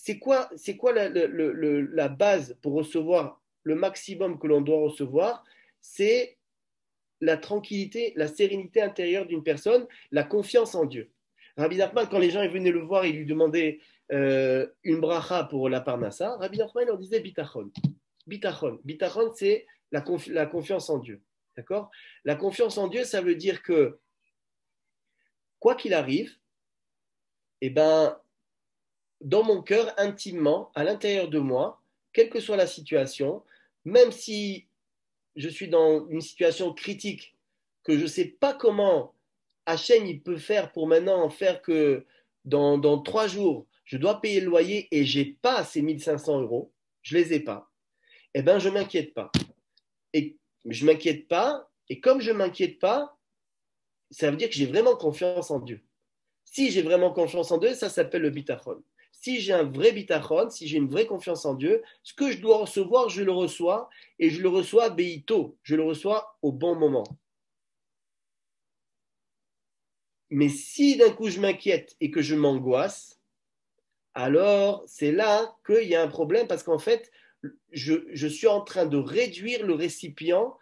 c'est quoi la base pour recevoir le maximum que l'on doit recevoir? C'est la tranquillité, la sérénité intérieure d'une personne, la confiance en Dieu. Rabbi Nachman, quand les gens venaient le voir, ils lui demandaient une bracha pour la parnassa. Rabbi Nachman leur disait bitachon. Bitachon. Bitachon, c'est la confiance en Dieu. D'accord? La confiance en Dieu, ça veut dire que quoi qu'il arrive, eh ben, dans mon cœur, intimement, à l'intérieur de moi, quelle que soit la situation, même si je suis dans une situation critique, que je ne sais pas comment Hachem il peut faire pour maintenant en faire que dans 3 jours, je dois payer le loyer et je n'ai pas ces 1 500 euros, je ne les ai pas, eh bien, je ne m'inquiète pas. Et je ne m'inquiète pas, et comme je ne m'inquiète pas, ça veut dire que j'ai vraiment confiance en Dieu. Si j'ai vraiment confiance en Dieu, ça s'appelle le bitachon. Si j'ai un vrai bitachon, si j'ai une vraie confiance en Dieu, ce que je dois recevoir, je le reçois et je le reçois beito, je le reçois au bon moment. Mais si d'un coup je m'inquiète et que je m'angoisse, alors c'est là qu'il y a un problème parce qu'en fait, je suis en train de réduire le récipient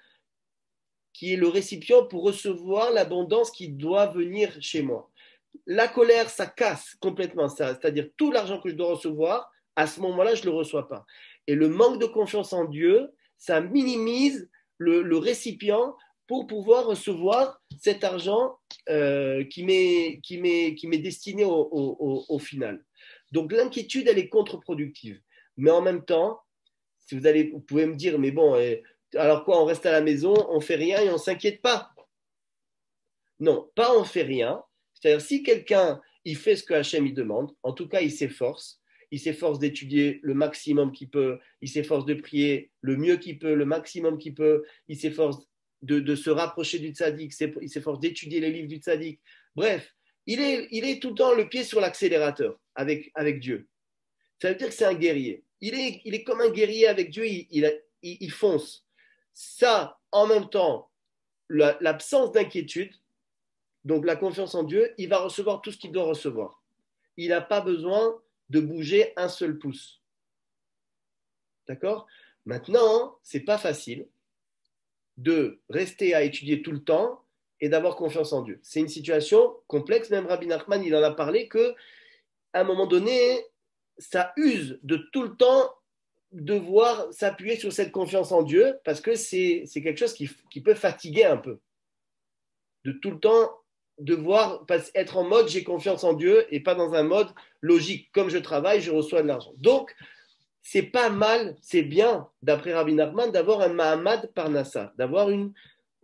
qui est le récipient pour recevoir l'abondance qui doit venir chez moi. La colère, ça casse complètement ça. C'est-à-dire tout l'argent que je dois recevoir, à ce moment-là, je ne le reçois pas. Et le manque de confiance en Dieu, ça minimise le récipient pour pouvoir recevoir cet argent qui m'est destiné au final. Donc l'inquiétude, elle est contre-productive. Mais en même temps, si vous pouvez me dire, mais bon, alors quoi, on reste à la maison, on fait rien et on ne s'inquiète pas. Non, pas on fait rien. C'est-à-dire, si quelqu'un il fait ce que Hachem il demande, en tout cas, il s'efforce d'étudier le maximum qu'il peut, il s'efforce de prier le mieux qu'il peut, le maximum qu'il peut, il s'efforce de se rapprocher du tzaddik, il s'efforce d'étudier les livres du tzaddik. Bref, il est tout le temps le pied sur l'accélérateur avec Dieu. Ça veut dire que c'est un guerrier. Il est comme un guerrier avec Dieu, il fonce. Ça, en même temps, l'absence d'inquiétude, donc la confiance en Dieu, il va recevoir tout ce qu'il doit recevoir. Il n'a pas besoin de bouger un seul pouce. D'accord? Maintenant, ce n'est pas facile de rester à étudier tout le temps et d'avoir confiance en Dieu. C'est une situation complexe. Même Rabbi Nachman, il en a parlé qu'à un moment donné, ça use de tout le temps devoir s'appuyer sur cette confiance en Dieu parce que c'est quelque chose qui peut fatiguer un peu. De tout le temps devoir être en mode j'ai confiance en Dieu et pas dans un mode logique. Comme je travaille, je reçois de l'argent. Donc, c'est pas mal, c'est bien, d'après Rabbi Nachman, d'avoir un Mahamad Parnassa, d'avoir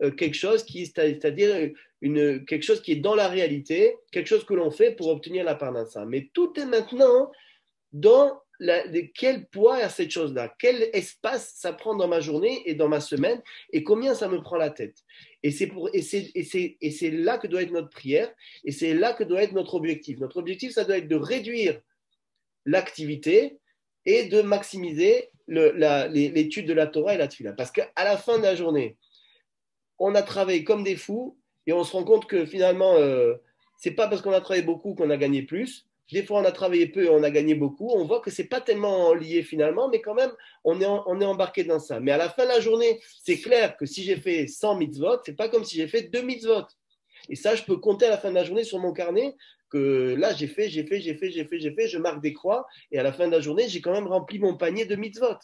quelque chose c'est-à-dire quelque chose qui est dans la réalité, quelque chose que l'on fait pour obtenir la Parnassa. Mais tout est maintenant dans quel poids a cette chose-là, quel espace ça prend dans ma journée et dans ma semaine, et combien ça me prend la tête. Et c'est là que doit être notre prière, et c'est là que doit être notre objectif. Notre objectif, ça doit être de réduire l'activité et de maximiser l'étude de la Torah et la Tfila. Parce qu'à la fin de la journée, on a travaillé comme des fous, et on se rend compte que finalement, c'est pas parce qu'on a travaillé beaucoup qu'on a gagné plus. Des fois, on a travaillé peu et on a gagné beaucoup. On voit que c'est pas tellement lié finalement, mais quand même, on est embarqué dans ça. Mais à la fin de la journée, c'est clair que si j'ai fait 100 mitzvot, c'est pas comme si j'ai fait 2 mitzvot. Et ça, je peux compter à la fin de la journée sur mon carnet que là, j'ai fait, je marque des croix, et à la fin de la journée, j'ai quand même rempli mon panier de mitzvot.